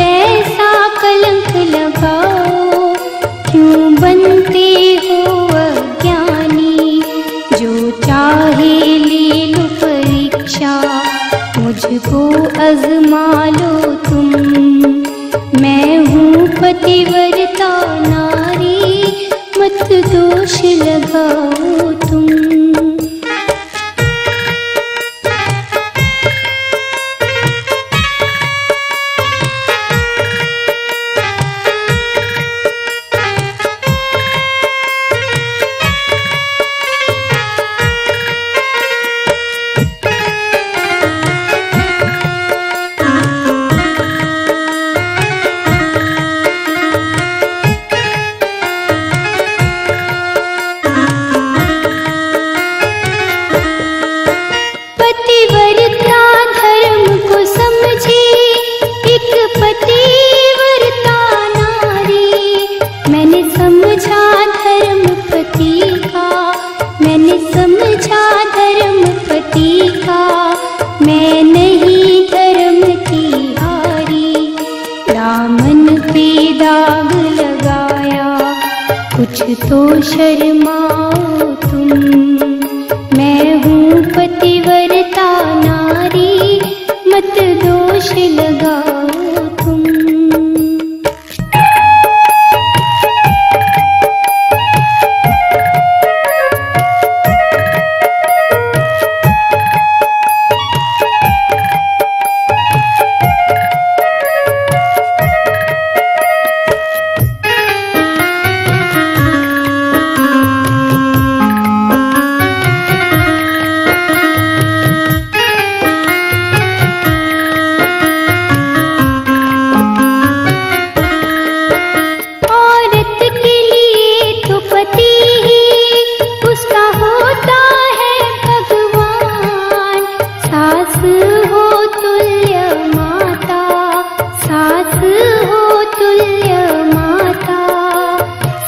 कैसा कलंक लगाओ, क्यों बनते हो अज्ञानी। जो चाहे ले लो परीक्षा, मुझको आजमा लो तुम। मैं हूँ पतिव्रता नारी, मत दोष लगाओ तुम। मैं नहीं धर्म की हारी, दामन पे दाग लगाया, कुछ तो शर्माओ तुम। मैं हूँ पतिव्रता नारी, मत दोष लगाओ तुम।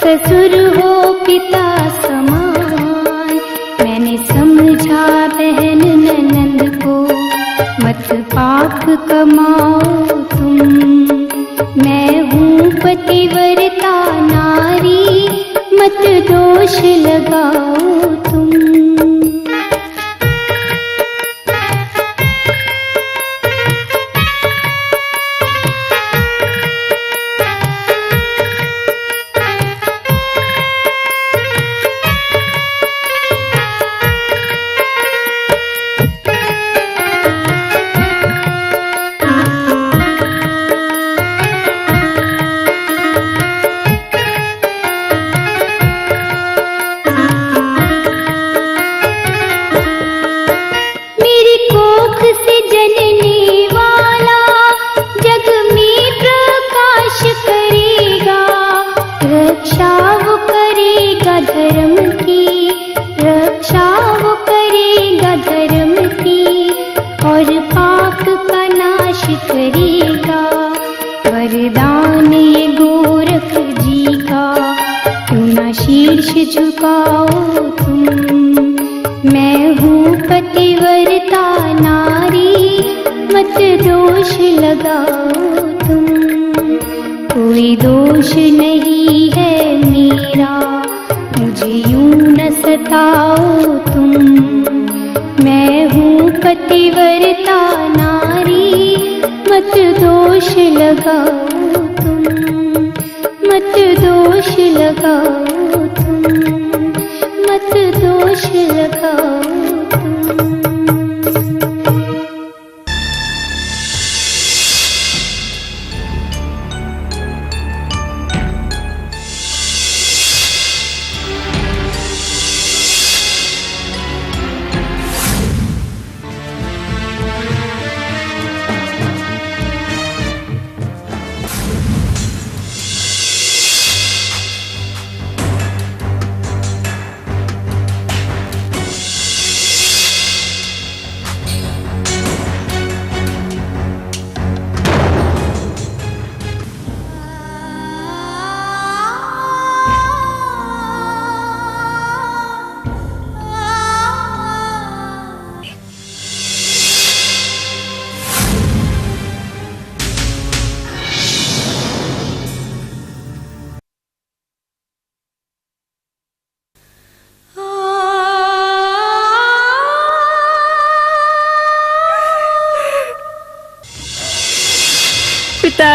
ससुर हो पिता समान, मैंने समझा बहन ननंद को, मत पाप कमाओ तुम। मैं हूँ पतिव्रता नारी, मत दोष लगाओ तुम। रक्षा वो करेगा धर्म की, और पाप का नाश करेगा। वरदान ये गोरख जी का, क्यों ना शीर्ष झुकाओ तुम। मैं हूँ पतिव्रता नारी, मत दोष लगाओ तुम। कोई दोष नहीं है मेरा, मुझे यूं न सताओ तुम। मैं हूँ पतिव्रता नारी, मत दोष लगाओ तुम। मत दोष लगाओ तुम, मत दोष लगाओ तुम।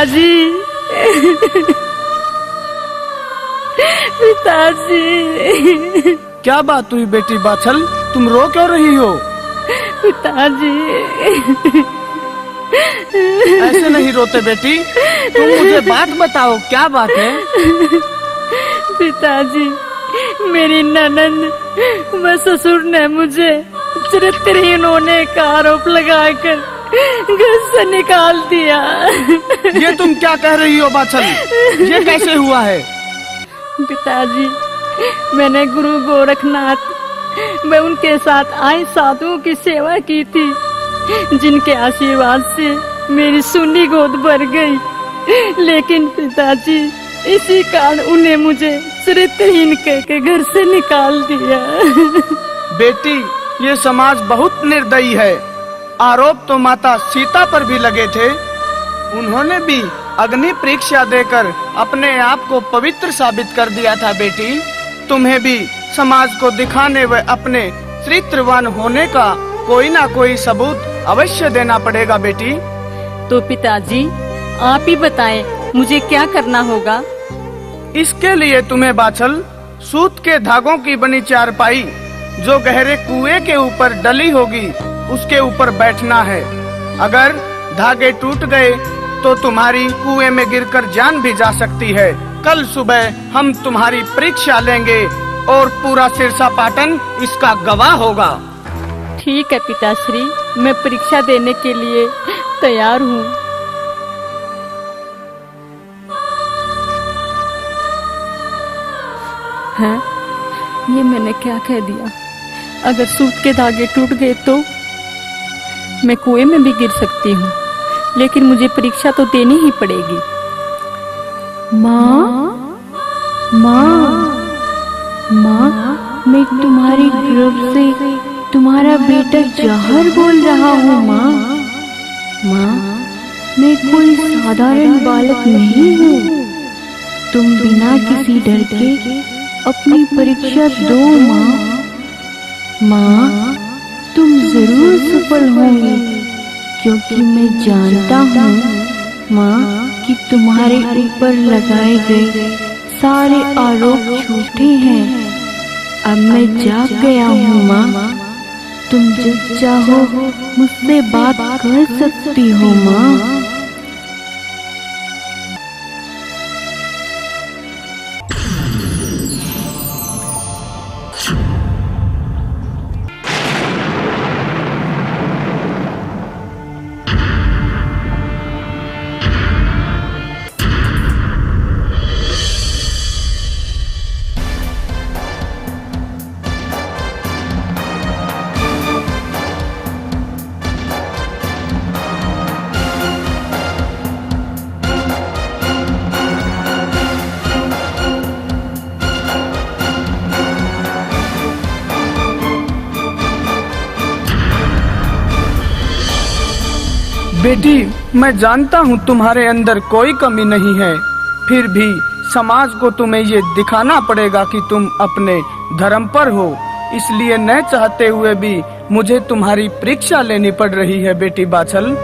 पिताजी, पिताजी। क्या बात हुई बेटी बाछल, तुम रो क्यों रही हो? पिताजी, ऐसे नहीं रोते बेटी, तुम मुझे बात बताओ, क्या बात है? पिताजी, मेरी ननंद व ससुर ने मुझे चरित्रहीन होने का आरोप लगाकर घर से निकाल दिया। ये तुम क्या कह रही हो बाछल, ये कैसे हुआ है? पिताजी, मैंने गुरु गोरखनाथ व उनके साथ आए साधुओं की सेवा की थी, जिनके आशीर्वाद से मेरी सुनी गोद भर गई। लेकिन पिताजी, इसी कारण उन्हें मुझे चरित्रहीन कहकर घर से निकाल दिया। बेटी, ये समाज बहुत निर्दयी है। आरोप तो माता सीता पर भी लगे थे, उन्होंने भी अग्नि परीक्षा देकर अपने आप को पवित्र साबित कर दिया था। बेटी, तुम्हें भी समाज को दिखाने व अपने चरित्रवान होने का कोई ना कोई सबूत अवश्य देना पड़ेगा। बेटी, तो पिताजी, आप ही बताएं, मुझे क्या करना होगा? इसके लिए तुम्हें बाछल सूत के धागों की बनी चारपाई जो गहरे कुएं के ऊपर डली होगी, उसके ऊपर बैठना है। अगर धागे टूट गए तो तुम्हारी कुएं में गिरकर जान भी जा सकती है। कल सुबह हम तुम्हारी परीक्षा लेंगे और पूरा सिरसा पाटन इसका गवाह होगा। ठीक है पिताश्री, मैं परीक्षा देने के लिए तैयार हूँ। हैं? ये मैंने क्या कह दिया? अगर सूत के धागे टूट गए तो मैं कुएं में भी गिर सकती हूँ, लेकिन मुझे परीक्षा तो देनी ही पड़ेगी। माँ, माँ, माँ, मैं तुम्हारी गर्भ से तुम्हारा बेटा जहर बोल रहा हूँ। माँ, माँ, मैं कोई साधारण बालक नहीं हूँ। तुम बिना किसी डर के अपनी परीक्षा दो। माँ, माँ, तुम जरूर सफल होंगी, क्योंकि मैं जानता हूँ माँ कि तुम्हारे ऊपर लगाए गए सारे आरोप झूठे हैं। अब मैं जाग गया हूँ। माँ, तुम जब चाहो मुझसे बात कर सकती हो। माँ, बेटी, मैं जानता हूँ तुम्हारे अंदर कोई कमी नहीं है, फिर भी समाज को तुम्हें ये दिखाना पड़ेगा कि तुम अपने धर्म पर हो। इसलिए न चाहते हुए भी मुझे तुम्हारी परीक्षा लेनी पड़ रही है। बेटी बाछल,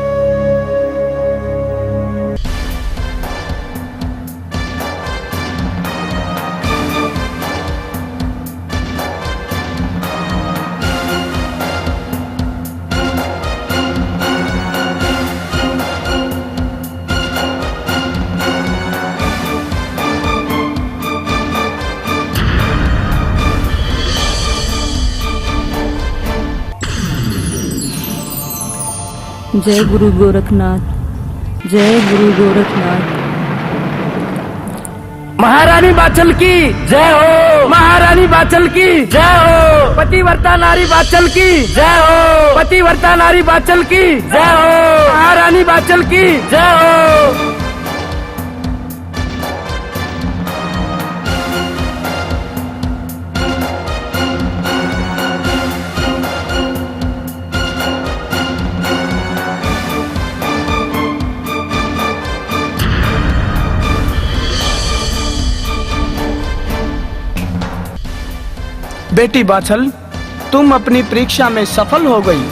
जय गुरु गोरखनाथ, जय गुरु गोरखनाथ। महारानी बाछल की जय हो, महारानी बाछल की जय हो, पतिव्रता नारी बाछल की जय हो, पतिव्रता नारी बाछल की जय हो, महारानी बाछल की जय हो। बेटी बाछल, तुम अपनी परीक्षा में सफल हो गई।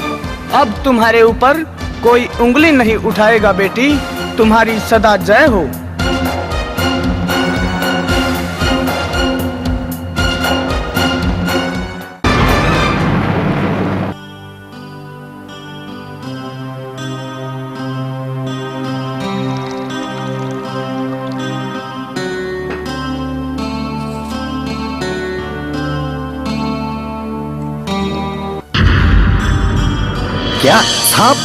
अब तुम्हारे ऊपर कोई उंगली नहीं उठाएगा। बेटी, तुम्हारी सदा जय हो। क्या सांप?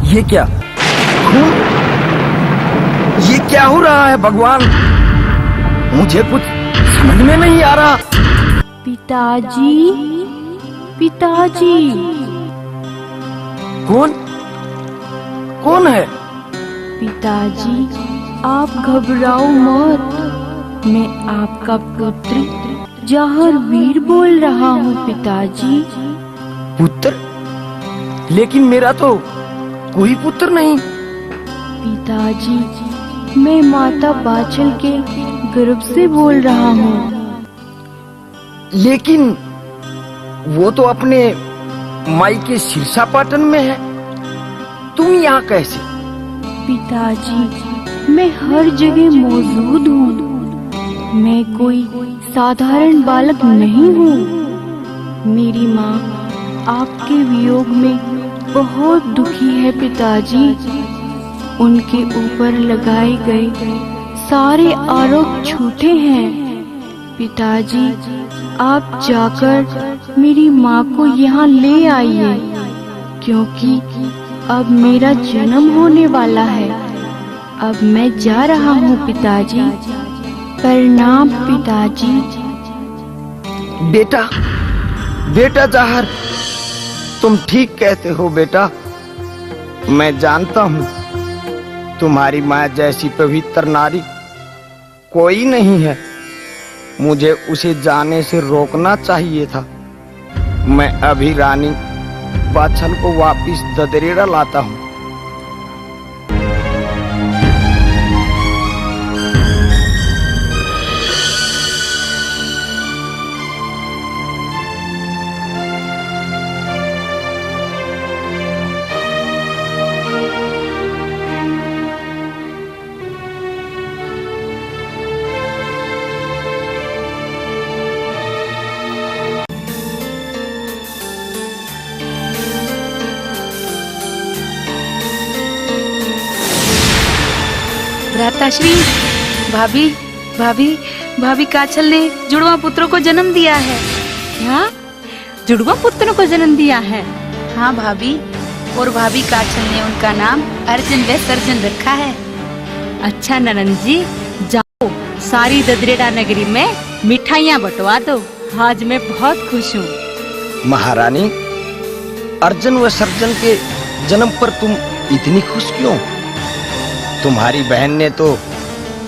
ये क्या? खून? ये क्या हो रहा है भगवान? मुझे कुछ समझ में नहीं आ रहा। पिताजी, पिताजी। कौन? कौन है? पिताजी, आप घबराओ मत। मैं आपका पुत्र जहर वीर बोल रहा हूँ पिताजी। पुत्र? लेकिन मेरा तो कोई पुत्र नहीं। पिताजी, मैं माता बाचल के गर्भ से बोल रहा हूँ। लेकिन वो तो अपने माई के सिरसापाटन में है, तुम यहाँ कैसे? पिताजी, मैं हर जगह मौजूद हूँ। मैं कोई साधारण बालक नहीं हूँ। मेरी माँ आपके वियोग में बहुत दुखी है पिताजी। उनके ऊपर लगाए गए सारे आरोप झूठे हैं। पिताजी, आप जाकर मेरी माँ को यहाँ ले आइए, क्योंकि अब मेरा जन्म होने वाला है। अब मैं जा रहा हूँ पिताजी। प्रणाम पिताजी। बेटा, बेटा जहर, तुम ठीक कहते हो बेटा। मैं जानता हूँ तुम्हारी माँ जैसी पवित्र नारी कोई नहीं है। मुझे उसे जाने से रोकना चाहिए था। मैं अभी रानी बाछल को वापिस ददरेड़ा लाता हूँ। भ्राताश्री, भाभी, भाभी, भाभी काछल ने जुड़वा पुत्रों को जन्म दिया है। क्या? जुड़वा पुत्र को जन्म दिया है? हाँ भाभी, और भाभी काछल ने उनका नाम अर्जुन व सर्जन रखा है। अच्छा ननंद जी, जाओ सारी ददरेड़ा नगरी में मिठाइयाँ बंटवा दो। आज मैं बहुत खुश हूँ। महारानी, अर्जुन व सर्जन के जन्म पर तुम इतनी खुश क्यों? तुम्हारी बहन ने तो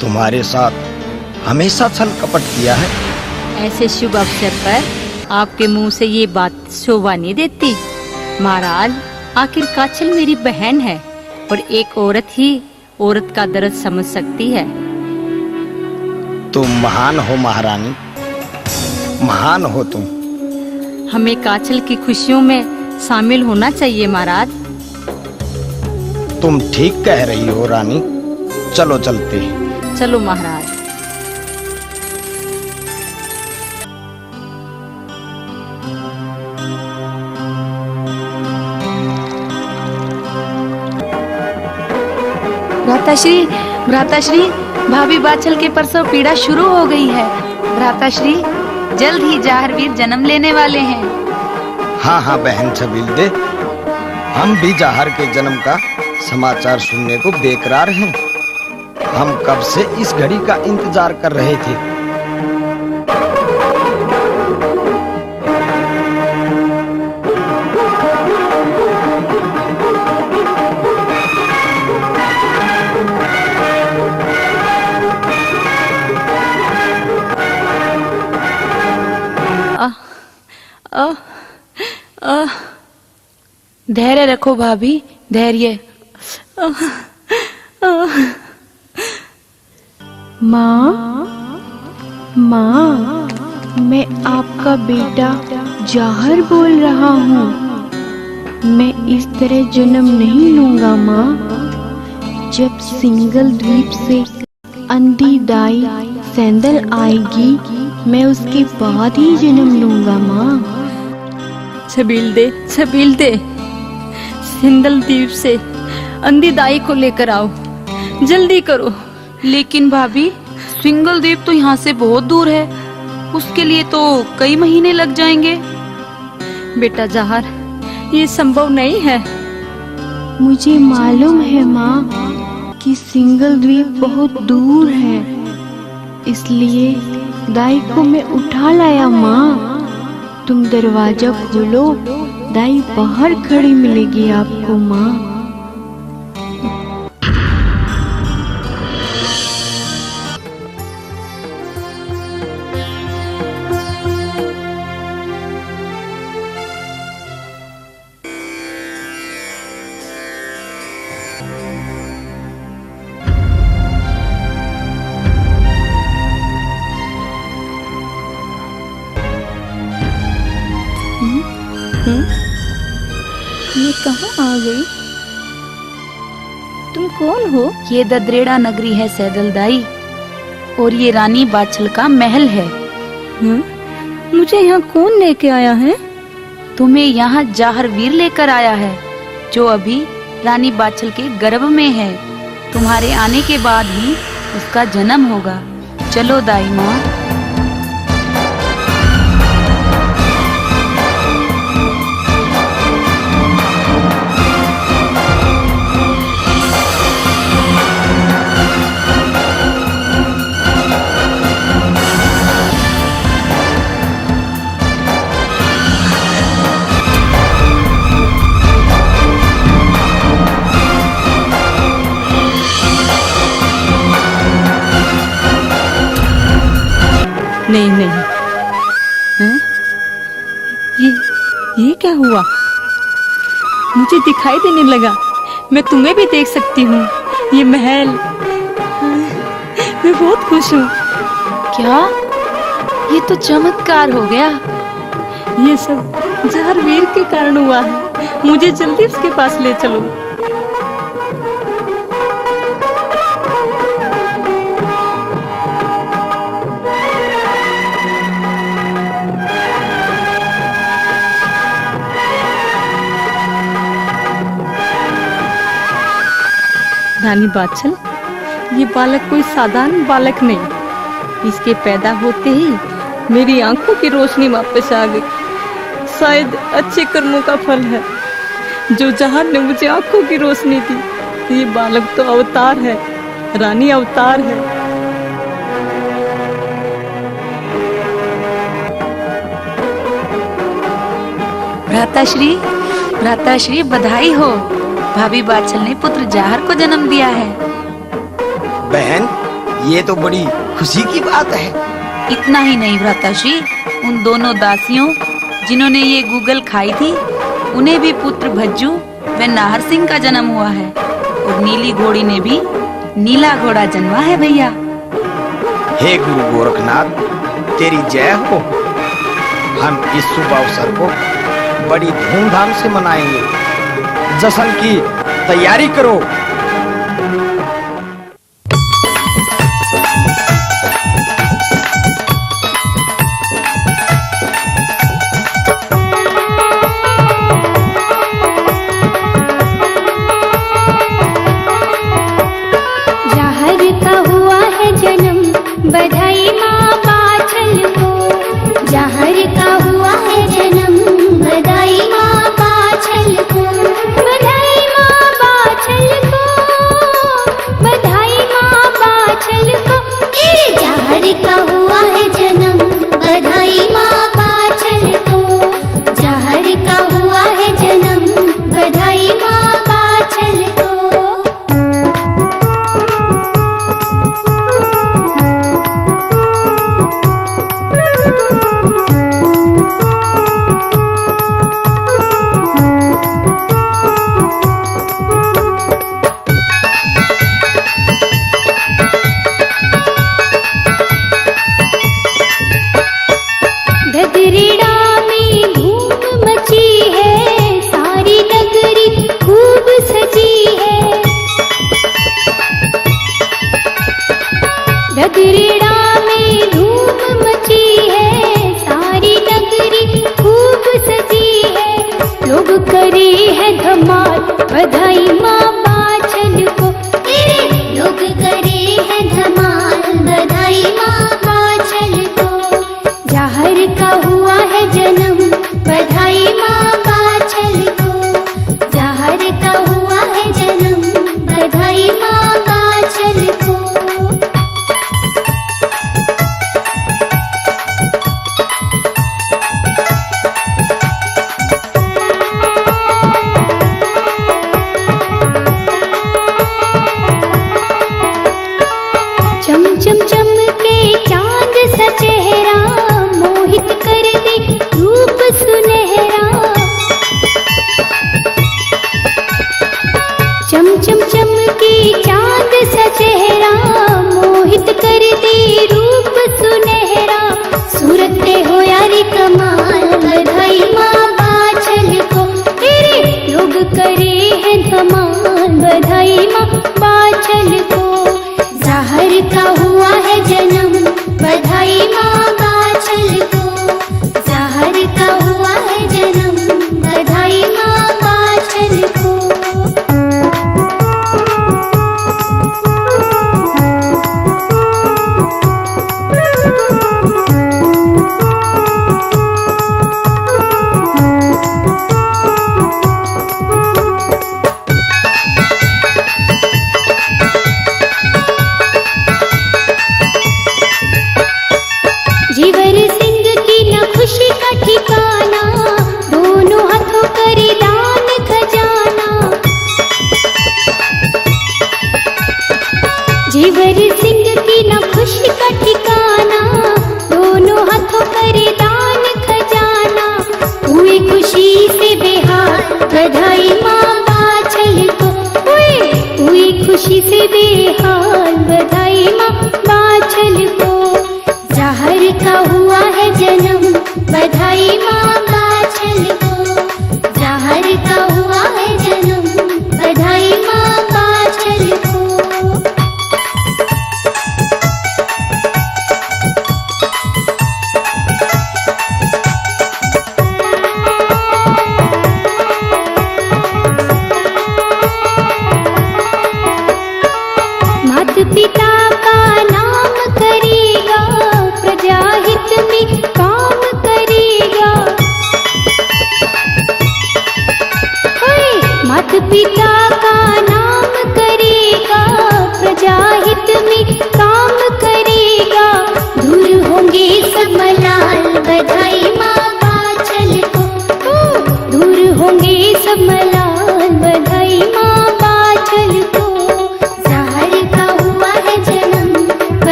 तुम्हारे साथ हमेशा छल कपट किया है। ऐसे शुभ अवसर पर आपके मुंह से ये बात शोभा नहीं देती। महाराज, आखिर काछल मेरी बहन है और एक औरत ही औरत का दर्द समझ सकती है। तुम महान हो महारानी, महान हो तुम। हमें काछल की खुशियों में शामिल होना चाहिए महाराज। तुम ठीक कह रही हो रानी। चलो चलते हैं। चलो महाराज। भ्राताश्री, भ्राताश्री, भाभी बाछल के प्रसव पीड़ा शुरू हो गई है। भ्राताश्री, जल्द ही जाहरवीर जन्म लेने वाले हैं। हाँ हाँ बहन छबील दे, हम भी जाहर के जन्म का समाचार सुनने को बेकरार हैं। हम कब से इस घड़ी का इंतजार कर रहे थे। आ, आ, धैर्य रखो भाभी, धैर्य। माँ, माँ, मैं आपका बेटा जाहर बोल रहा हूँ। मैं इस तरह जन्म नहीं लूंगा माँ। जब सिंगल द्वीप से अंधी दाई सैंदल आएगी, मैं उसके बाद ही जन्म लूंगा माँ। छबील दे, सिंदल द्वीप से अंधी दाई को लेकर आओ, जल्दी करो। लेकिन भाभी, सिंगल द्वीप तो यहाँ से बहुत दूर है, उसके लिए तो कई महीने लग जाएंगे। बेटा जाहर, ये संभव नहीं है। मुझे मालूम है माँ कि सिंगल द्वीप बहुत दूर है, इसलिए दाई को मैं उठा लाया माँ। तुम दरवाजा खोलो, दाई बाहर खड़ी मिलेगी आपको माँ। ये कहाँ आ गई? तुम कौन हो? ये ददरेड़ा नगरी है सैदल दाई, और ये रानी बाछल का महल है। मुझे यहाँ कौन लेके आया है? तुम्हें यहाँ जाहर वीर लेकर आया है, जो अभी रानी बाछल के गर्भ में है। तुम्हारे आने के बाद ही उसका जन्म होगा। चलो दाई माँ। नहीं नहीं, हैं? ये क्या हुआ? मुझे दिखाई देने लगा। मैं तुम्हें भी देख सकती हूँ। ये महल, मैं बहुत खुश हूँ। क्या? ये तो चमत्कार हो गया। ये सब जाहर वीर के कारण हुआ है। मुझे जल्दी उसके पास ले चलो। रानी बाछल, ये बालक कोई साधारण बालक नहीं। इसके पैदा होते ही मेरी आंखों की रोशनी वापस आ गई। शायद अच्छे कर्मों का फल है जो जहान ने मुझे आंखों की रोशनी दी। ये बालक तो अवतार है, रानी अवतार है। भ्राताश्री बधाई हो। भाभी बाछल ने पुत्र जाहर को जन्म दिया है। बहन, ये तो बड़ी खुशी की बात है। इतना ही नहीं भ्राताश्री, उन दोनों दासियों जिन्होंने ये गूगल खाई थी, उन्हें भी पुत्र भज्जू व नाहर सिंह का जन्म हुआ है। और नीली घोड़ी ने भी नीला घोड़ा जन्मा है भैया। हे गुरु गोरखनाथ, तेरी जय हो। हम इस शुभ अवसर को बड़ी धूमधाम से मनाएंगे। जश्न की तैयारी करो। जाहर का हुआ है जन्म, बधाई माँ बाछल को। जाहर का हुआ है जन्म, बधाई माँ बाछल को। बधाई माँ बाछल को।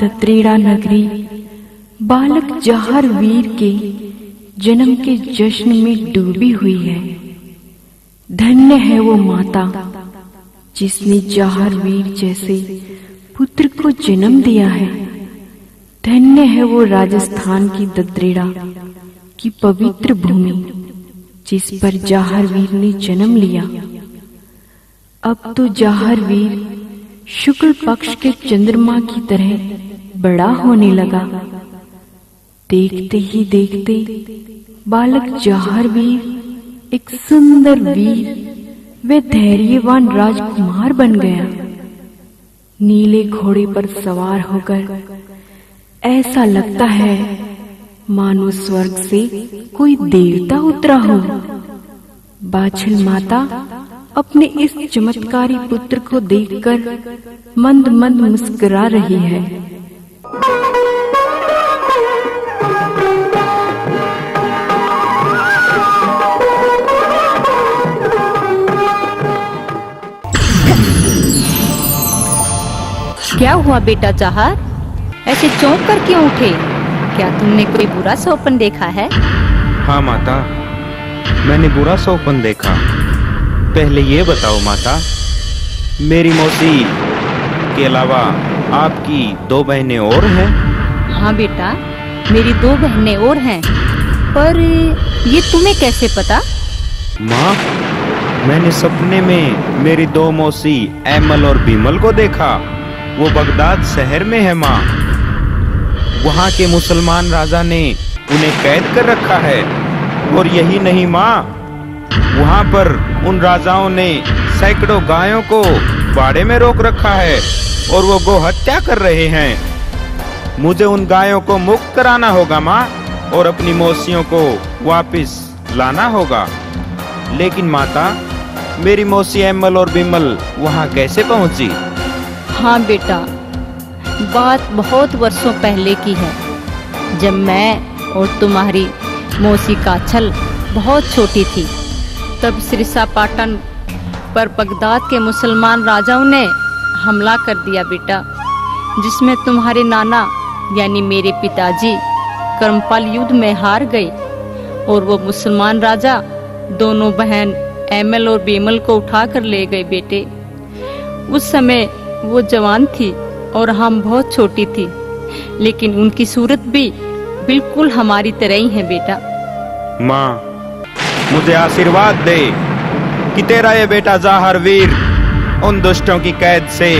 दत्रेड़ा नगरी बालक जहर वीर के जन्म के जश्न में डूबी हुई है। धन्य है वो माता जिसने जहर वीर जैसे पुत्र को जन्म दिया है। धन्य है वो राजस्थान की दत्रेड़ा की पवित्र भूमि जिस पर जहर वीर ने जन्म लिया। अब तो जहर वीर शुक्ल पक्ष के चंद्रमा की तरह बड़ा होने लगा। देखते ही देखते बालक जहर वीर एक सुंदर वीर व धैर्यवान राजकुमार बन गया। नीले घोड़े पर सवार होकर ऐसा लगता है मानो स्वर्ग से कोई देवता उतरा हो। बाछल माता अपने इस चमत्कारी पुत्र को देखकर मंद मंद मुस्कुरा रही है। क्या हुआ बेटा जहर, ऐसे चौंक कर क्यों उठे? क्या तुमने कोई बुरा स्वप्न देखा है? हाँ माता, मैंने बुरा स्वप्न देखा। पहले ये बताओ माता, मेरी मौसी के अलावा आपकी 2 बहनें और हैं? हाँ बेटा, मेरी 2 बहनें और हैं, पर ये तुम्हें कैसे पता? माँ, मैंने सपने में मेरी 2 मौसी ऐमल और बीमल को देखा। वो बगदाद शहर में है माँ। वहाँ के मुसलमान राजा ने उन्हें कैद कर रखा है। और यही नहीं माँ, वहाँ पर उन राजाओं ने सैकड़ों गायों को बाड़े में रोक रखा है और वो गो हत्या कर रहे हैं। मुझे उन गायों को मुक्त कराना होगा माँ, और अपनी मौसियों को वापस लाना होगा। लेकिन माता, मेरी मौसी ऐमल और बिमल वहाँ कैसे पहुँची? हाँ बेटा, बात बहुत वर्षों पहले की है, जब मैं और तुम्हारी मौसी काछल बहुत छोटी थी। तब सिरसापाटन पर बगदाद के मुसलमान राजाओं ने हमला कर दिया बेटा, जिसमें तुम्हारे नाना यानी मेरे पिताजी कर्मपाल युद्ध में हार गए और वो मुसलमान राजा दोनों बहन ऐमल और बीमल को उठा कर ले गए बेटे। उस समय वो जवान थी और हम बहुत छोटी थी, लेकिन उनकी सूरत भी बिल्कुल हमारी तरह ही है बेटा। माँ, मुझे आशीर्वाद दे कि तेरा ये बेटा जहर वीर उन दुष्टों की कैद से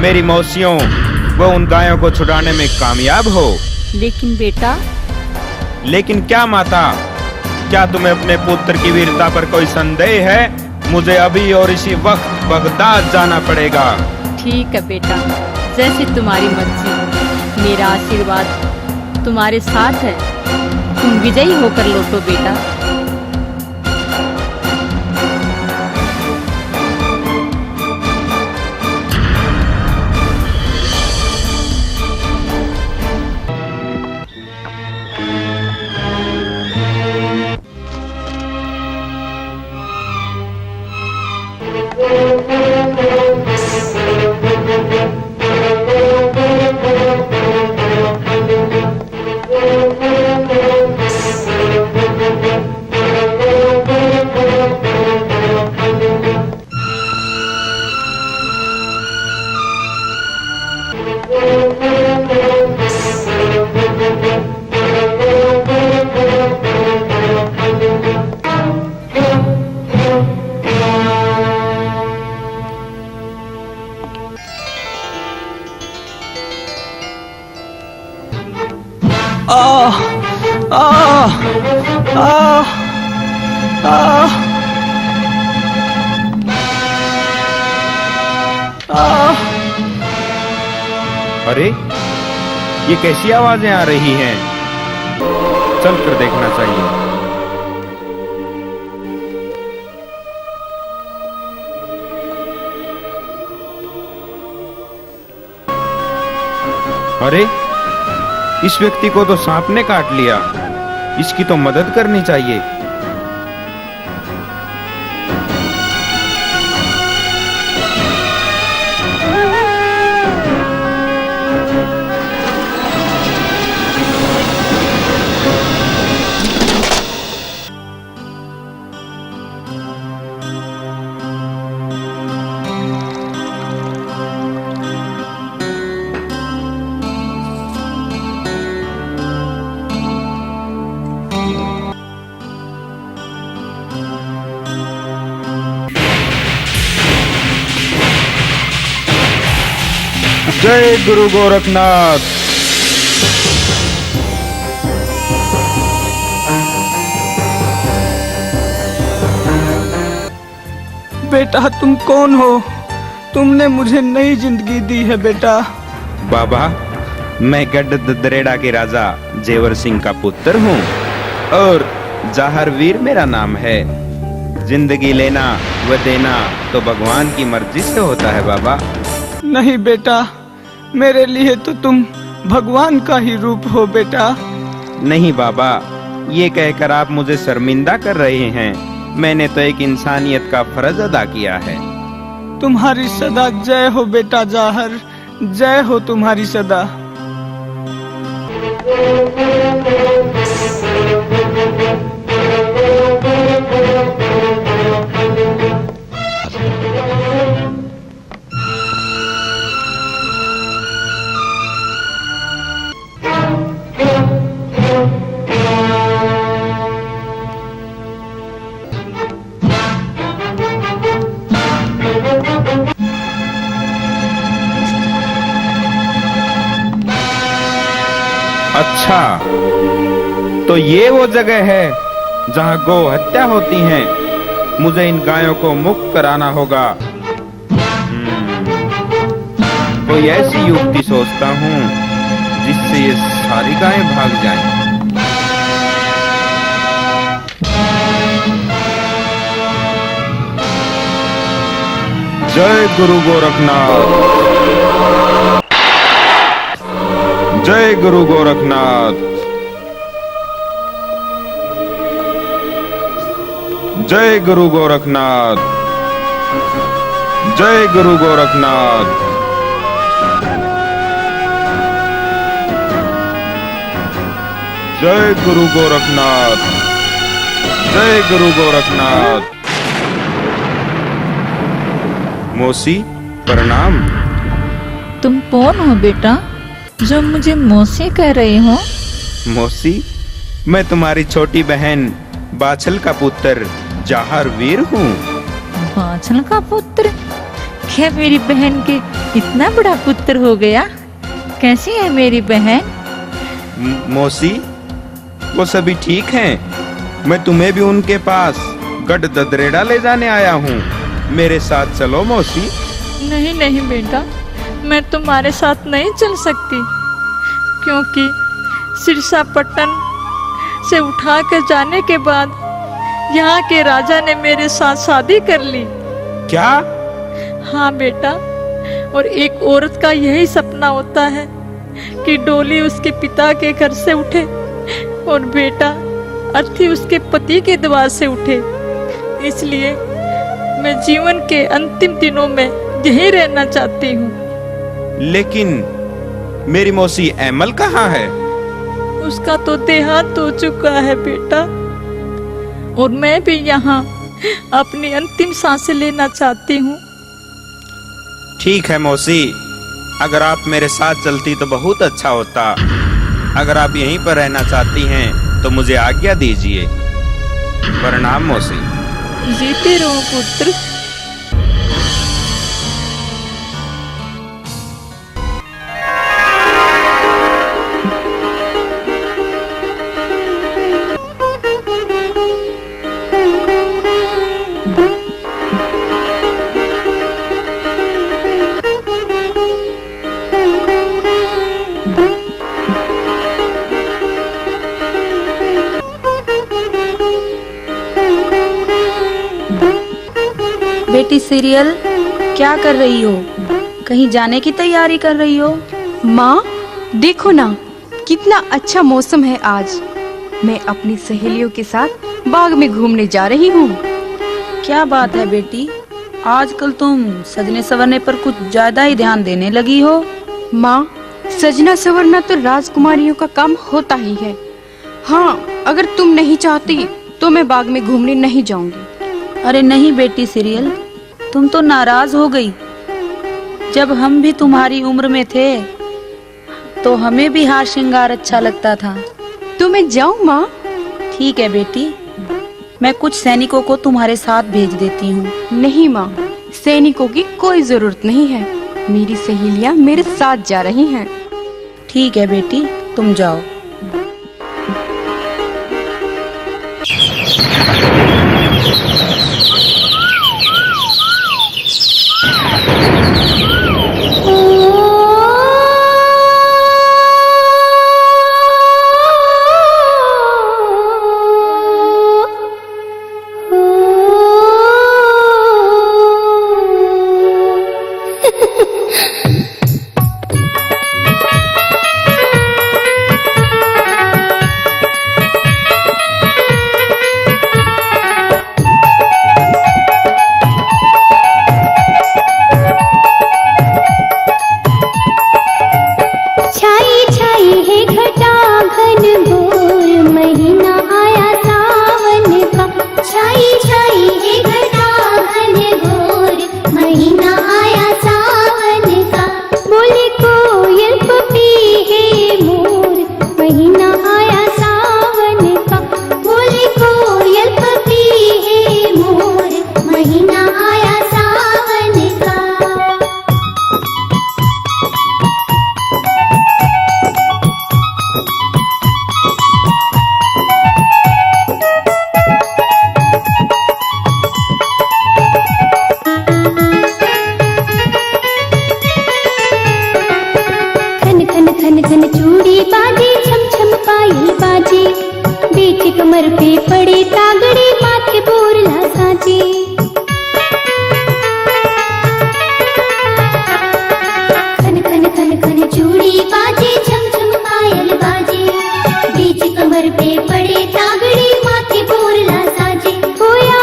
मेरी मौसियों व उन गायों को छुड़ाने में कामयाब हो। लेकिन बेटा। लेकिन क्या माता, क्या तुम्हें अपने पुत्र की वीरता पर कोई संदेह है? मुझे अभी और इसी वक्त बगदाद जाना पड़ेगा। ठीक है बेटा, जैसे तुम्हारी मर्जी। मेरा आशीर्वाद तुम्हारे साथ है। तुम विजयी होकर लौटो बेटा। अरे, ये कैसी आवाजें आ रही हैं? चल कर देखना चाहिए। अरे, इस व्यक्ति को तो सांप ने काट लिया। इसकी तो मदद करनी चाहिए। जय गुरु गोरखनाथ। बेटा तुम कौन हो? तुमने मुझे नई जिंदगी दी है बेटा। बाबा, मैं गढ़ ददरेड़ा के राजा जेवर सिंह का पुत्र हूँ और जाहर वीर मेरा नाम है। जिंदगी लेना व देना तो भगवान की मर्जी से होता है बाबा। नहीं बेटा, मेरे लिए तो तुम भगवान का ही रूप हो बेटा। नहीं बाबा, ये कहकर आप मुझे शर्मिंदा कर रहे हैं। मैंने तो एक इंसानियत का फर्ज अदा किया है। तुम्हारी सदा जय हो बेटा जाहर, जय हो तुम्हारी सदा। अच्छा, तो ये वो जगह है जहाँ गौ हत्या होती है। मुझे इन गायों को मुक्त कराना होगा। कोई ऐसी युक्ति सोचता हूँ जिससे ये सारी गायें भाग जाएं। जय गुरु गोरखनाथ। जय गुरु गोरखनाथ। जय गुरु गोरखनाथ। जय गुरु गोरखनाथ। जय गुरु गोरखनाथ। जय गुरु गोरखनाथ। मौसी प्रणाम। तुम कौन हो बेटा जो मुझे मौसी कह रहे हो? मौसी, मैं तुम्हारी छोटी बहन बाछल का पुत्र जाहर वीर हूँ। बाछल का पुत्र? क्या मेरी बहन के इतना बड़ा पुत्र हो गया? कैसी है मेरी बहन? मौसी, वो सभी ठीक हैं। मैं तुम्हें भी उनके पास गढ़ ददरेड़ा ले जाने आया हूँ। मेरे साथ चलो मौसी। नहीं नहीं बेटा, मैं तुम्हारे साथ नहीं चल सकती, क्योंकि सिरसापट्टन से उठा कर जाने के बाद यहाँ के राजा ने मेरे साथ शादी कर ली। क्या? हाँ बेटा, और एक औरत का यही सपना होता है कि डोली उसके पिता के घर से उठे और बेटा अर्थी उसके पति के द्वार से उठे। इसलिए मैं जीवन के अंतिम दिनों में यहीं रहना चाहती हूँ। लेकिन मेरी मौसी एमल कहाँ है? उसका तो देहांत हो चुका है बेटा, और मैं भी यहाँ अपनी अंतिम सांसें लेना चाहती हूँ। ठीक है मौसी, अगर आप मेरे साथ चलती तो बहुत अच्छा होता। अगर आप यहीं पर रहना चाहती हैं तो मुझे आज्ञा दीजिए। प्रणाम मौसी। जीते रहो पुत्र। बेटी सीरियल, क्या कर रही हो? कहीं जाने की तैयारी कर रही हो? माँ देखो ना, कितना अच्छा मौसम है आज। मैं अपनी सहेलियों के साथ बाग में घूमने जा रही हूँ। क्या बात है बेटी, आजकल तुम सजने संवरने पर कुछ ज्यादा ही ध्यान देने लगी हो। माँ, सजना संवरना तो राजकुमारियों का काम होता ही है। हाँ, अगर तुम नहीं चाहती तो मैं बाग में घूमने नहीं जाऊंगी। अरे नहीं बेटी सीरियल, तुम तो नाराज हो गई। जब हम भी तुम्हारी उम्र में थे तो हमें भी हार श्रृंगार अच्छा लगता था। तो मैं जाऊँ माँ? ठीक है बेटी, मैं कुछ सैनिकों को तुम्हारे साथ भेज देती हूँ। नहीं माँ, सैनिकों की कोई जरूरत नहीं है। मेरी सहेलियां मेरे साथ जा रही हैं। ठीक है बेटी, तुम जाओ। कमर पे पड़े तागड़े माथे बोरला साजे। खन खन खन खन चूड़ी बाजे, झम झम पायल बाजे। बीच कमर पे पड़े तागड़े माथे बोरला साजे। होया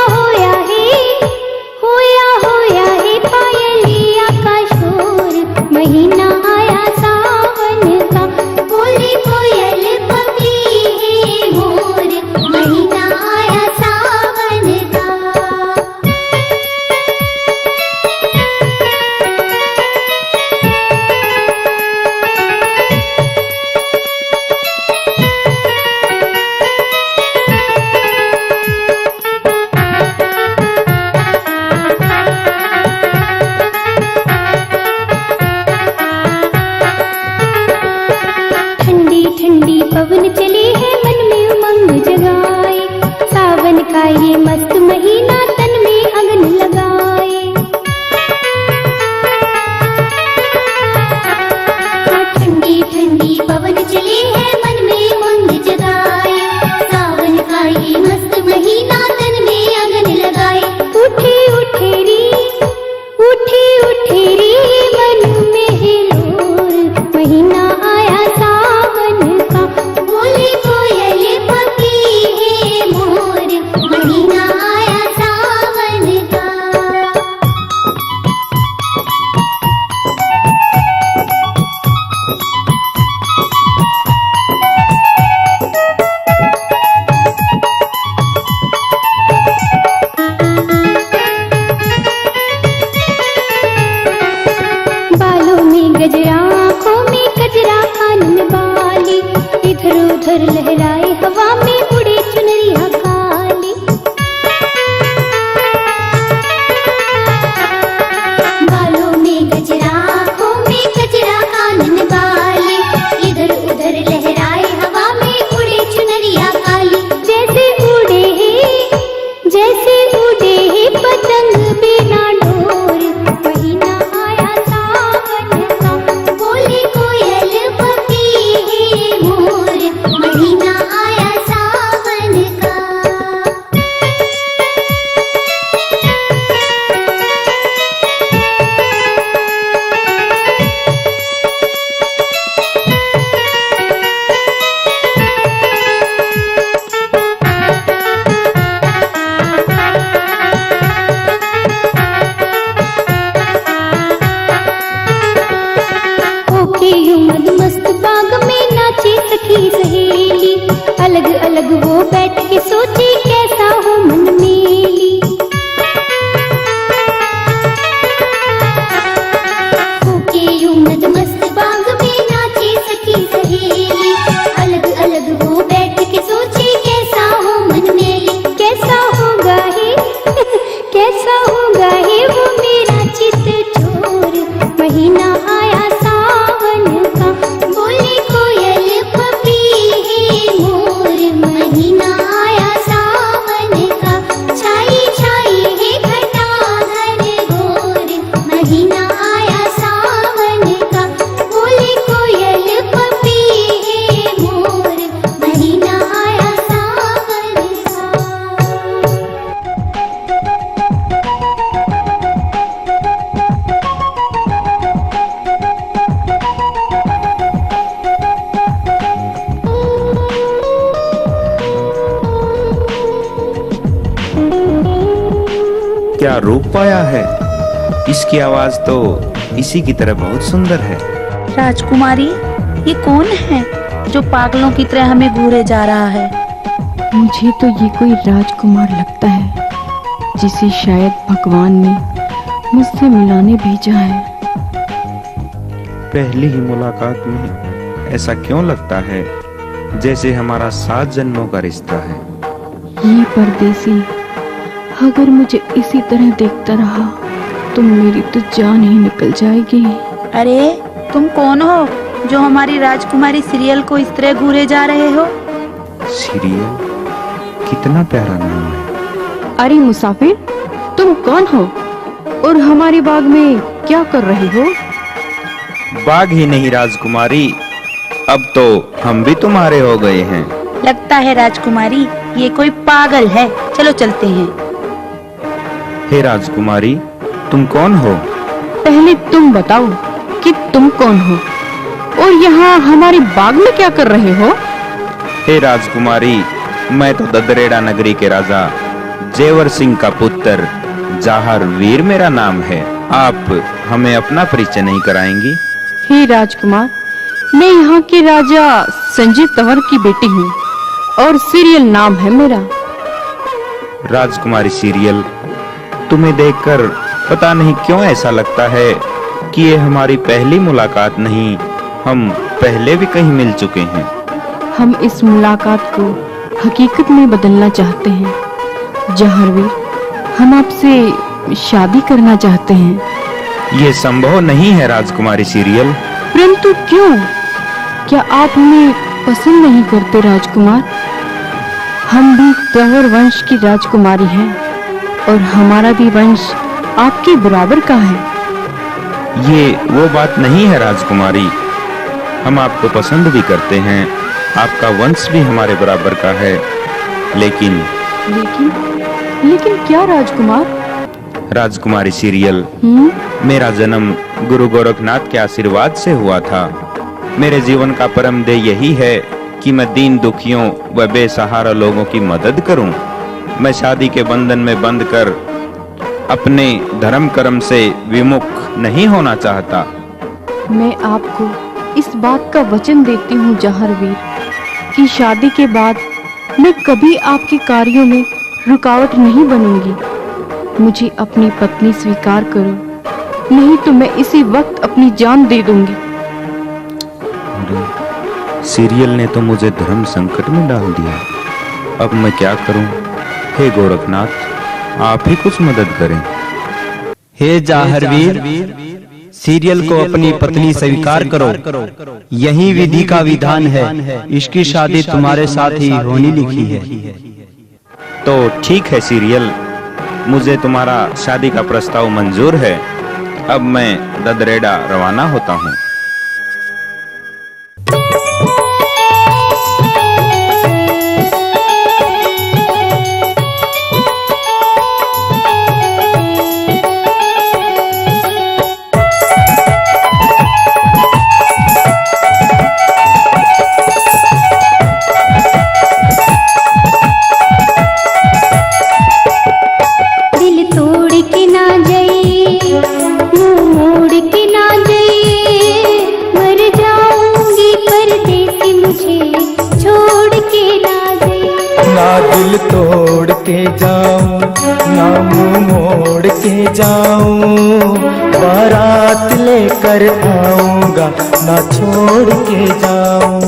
होया है पायलिया का शोर। महीना आया सावन का, बोले कोयल पपी है मोर। महीना आया सावन का। ठंडी ठंडी पवन चले है, मन में उमंग जगाए। सावन का ये मस्त महीना तन में अगन लगाए। ठंडी ठंडी पवन चले है, मन में उमंग जगाए। सावन का ये मस्त महीना तन में अगन लगाए। उठे उठे रे मन में हिलोर। महीना आया सावन का, बोले कोयल पपी है मोर। महीना आया सावन का। बालों में गजरा, आँखों में गजरा, कान में बाली। इधर उधर लहराए हवा में, उड़े चुनरिया काली। बालों में गजरा, आँखों में गजरा, कान में बाली। इधर उधर लहराए हवा में, उड़े चुनरिया काली। जैसे उड़े है पतंग बिना डोर। महीना आया सावन का, बोले कोयल पपी है मोर। महीना क्या रूप पाया है। इसकी आवाज तो इसी की तरह बहुत सुंदर है। राजकुमारी, ये कौन है जो पागलों की तरह हमें घूरे जा रहा है? मुझे तो ये कोई राजकुमार लगता है जिसे शायद भगवान ने मुझसे मिलाने भेजा है। पहली ही मुलाकात में ऐसा क्यों लगता है जैसे हमारा 7 जन्मों का रिश्ता है। ये परदेसी अगर मुझे इसी तरह देखता रहा तो मेरी तो जान ही निकल जाएगी। अरे तुम कौन हो जो हमारी राजकुमारी सीरियल को इस तरह घूरे जा रहे हो? सीरियल, कितना प्यारा नाम है। अरे मुसाफिर, तुम कौन हो और हमारे बाग में क्या कर रहे हो? बाग ही नहीं राजकुमारी, अब तो हम भी तुम्हारे हो गए हैं। लगता है राजकुमारी ये कोई पागल है। चलो चलते हैं। हे राजकुमारी, तुम कौन हो? पहले तुम बताओ कि तुम कौन हो और यहाँ हमारे बाग में क्या कर रहे हो? हे राजकुमारी, मैं तो ददरेड़ा नगरी के राजा जेवर सिंह का पुत्र जाहर वीर मेरा नाम है। आप हमें अपना परिचय नहीं कराएंगी? हे राजकुमार, मैं यहाँ के राजा संजय तंवर की बेटी हूँ और सीरियल नाम है मेरा। राजकुमारी सीरियल, तुम्हें देखकर पता नहीं क्यों ऐसा लगता है कि ये हमारी पहली मुलाकात नहीं, हम पहले भी कहीं मिल चुके हैं। हम इस मुलाकात को हकीकत में बदलना चाहते हैं। जहरवीर, हम आपसे शादी करना चाहते हैं। ये संभव नहीं है राजकुमारी सीरियल। परंतु क्यों? क्या आप हमें पसंद नहीं करते राजकुमार? हम भी तंवर वंश की राजकुमारी हैं और हमारा भी वंश आपके बराबर का है। ये वो बात नहीं है राजकुमारी, हम आपको पसंद भी करते हैं, आपका वंश भी हमारे बराबर का है, लेकिन क्या राजकुमार? राजकुमारी सीरियल, मेरा जन्म गुरु गोरखनाथ के आशीर्वाद से हुआ था। मेरे जीवन का परम ध्येय यही है कि मैं दीन दुखियों व बेसहारा लोगों की मदद करूं। मैं शादी के बंधन में बंध कर अपने धर्म कर्म से विमुख नहीं होना चाहता। मैं आपको इस बात का वचन देती हूँ जहरवीर कि शादी के बाद मैं कभी आपके कार्यों में रुकावट नहीं बनूंगी। मुझे अपनी पत्नी स्वीकार करो, नहीं तो मैं इसी वक्त अपनी जान दे दूंगी। सीरियल ने तो मुझे धर्म संकट में डाल दिया, अब मैं क्या करूं? हे गोरखनाथ, आप ही कुछ मदद करें। हे जाहरवीर, सीरियल को अपनी पत्नी स्वीकार करो, यही विधि का विधान है। इसकी शादी तुम्हारे साथ ही होनी लिखी है। तो ठीक है सीरियल, मुझे तुम्हारा शादी का प्रस्ताव मंजूर है। अब मैं ददरेड़ा रवाना होता हूँ। दिल तोड़ के ना जाइए, मुंह मोड़ के ना जाइए, मर जाऊंगी परदेसी मुझे छोड़ के ना जाइए। ना दिल तोड़ के जाऊं, ना मुंह मोड़ के जाऊं, बारात लेकर आऊंगा, ना छोड़ के जाऊं।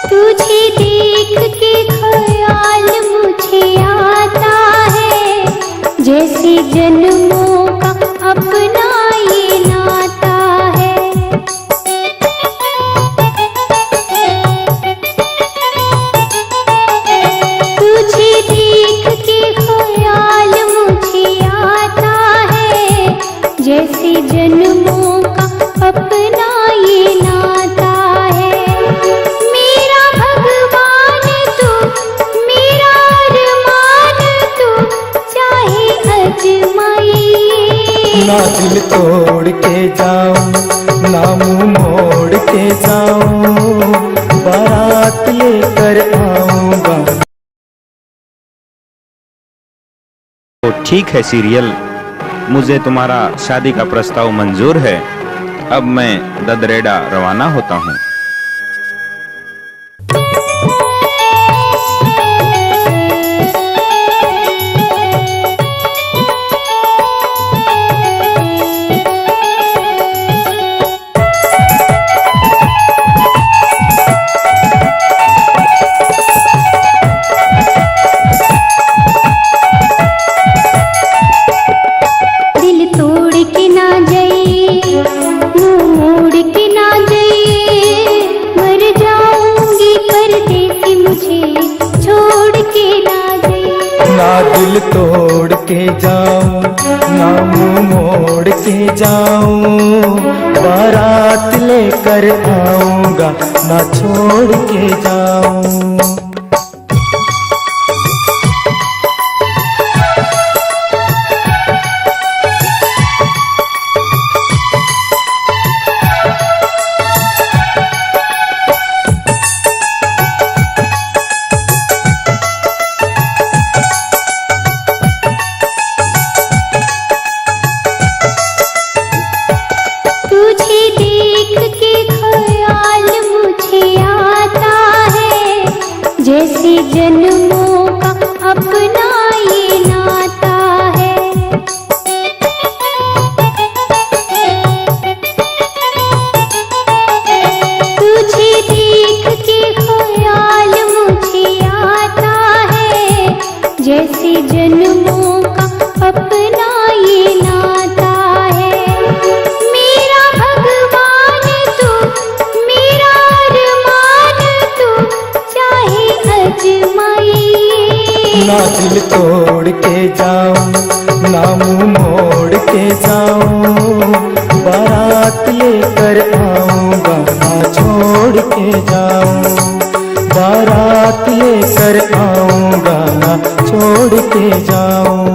तुझे देख के ख्याल मुझे आता है, जैसे जन्मों का अपना ये नाता है। तुझे देख के ख्याल मुझे आता है, जैसे जन्मों का अपना ये नाता ना दिल तोड़ के जाऊं, ना मुंह मोड़ के जाऊं, बारात लेकर आऊंगा। तो ठीक है सीरियल, मुझे तुम्हारा शादी का प्रस्ताव मंजूर है। अब मैं ददरेड़ा रवाना होता हूँ। दिल तोड़ के ना जाइए, मुंह मोड़ के ना जाइए, मर जाऊंगी परदेसी मुझे छोड़ के ना जाइए। ना दिल तोड़ के जाऊं, ना मुंह मोड़ के जाऊं, बारात लेकर आऊंगा, ना छोड़ के जाऊं। तुझे देख के ख्याल मुझे आता है, जैसे जन्मों का अपना ये नाता है। तुझे देख के ख्याल मुझे आता है, जैसे जन्मों का अपना ये नाता है। मेरा भगवान तू, मेरा अरमान तू, चाहे अजमाइए। ना दिल तोड़ के जाऊं, ना मुंह मोड़ के जाऊं, बारात लेकर आऊंगा, ना छोड़ के जाऊं। बारात लेकर आऊंगा, ना छोड़ के जाऊं।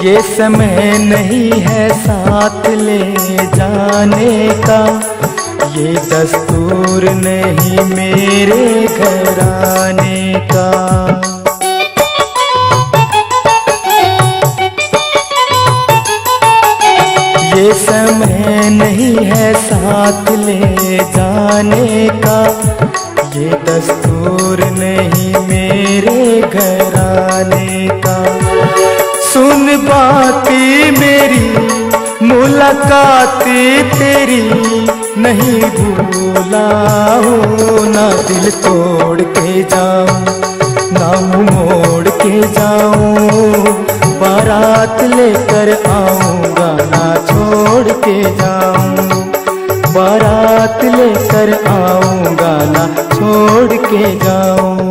ये समय नहीं है साथ ले जाने का, ये दस्तूर नहीं मेरे घराने का। ये समय नहीं है साथ ले जाने का, ये दस्तूर नहीं मेरे घराने का। सुन बाती मेरी, मुलाकाती तेरी नहीं भूला हूँ। ना दिल तोड़ के जाऊं, ना मुंह मोड़ के जाऊं, बारात लेकर आऊंगा, ना छोड़ के जाऊं। बारात लेकर आऊंगा, ना छोड़ के जाऊं।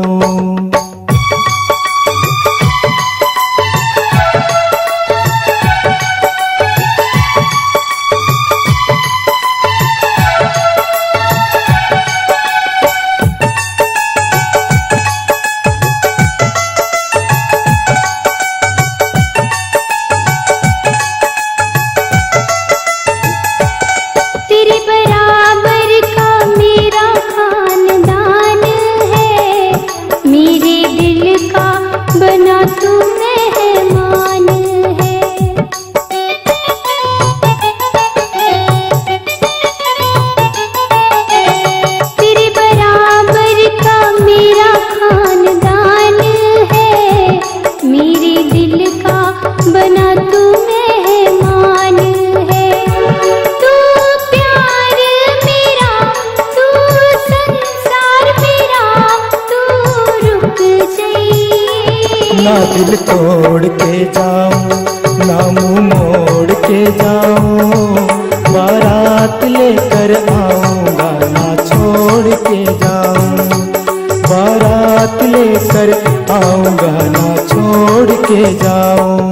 तेरे बराबर का मेरा खानदान है, मेरे दिल का बना तू मेहमान है। तेरे बराबर का मेरा खानदान है, मेरे दिल का बना तू मेहमान है। तू प्यार मेरा, तू संसार मेरा, तू रुक जाइए। ना दिल तोड़ के जाऊं, ना मुंह मोड़ के जाऊं, बारात लेकर आऊंगा, ना छोड़ के जाऊं। बारात लेकर आऊंगा ना छोड़ के जाऊं।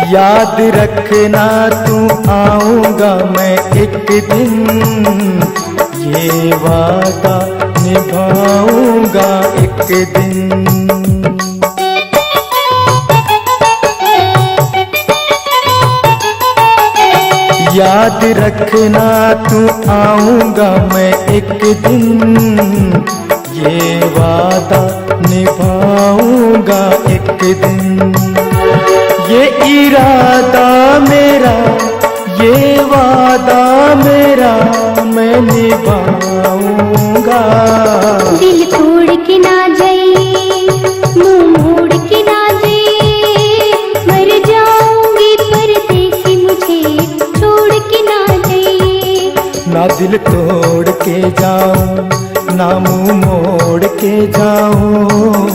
याद रखना तू आऊंगा मैं एक दिन, ये वादा निभाऊंगा एक दिन। याद रखना तू आऊंगा मैं एक दिन, ये वादा निभाऊंगा एक दिन। ये इरादा मेरा, ये वादा मेरा मैं निभाऊंगा। दिल तोड़ के ना जाइए, मुंह मोड़ के ना जाइए, मर जाऊंगी परदेसी मुझे छोड़ के ना जाइए। ना दिल तोड़ के जाऊं, ना मुंह मोड़ के जाऊं,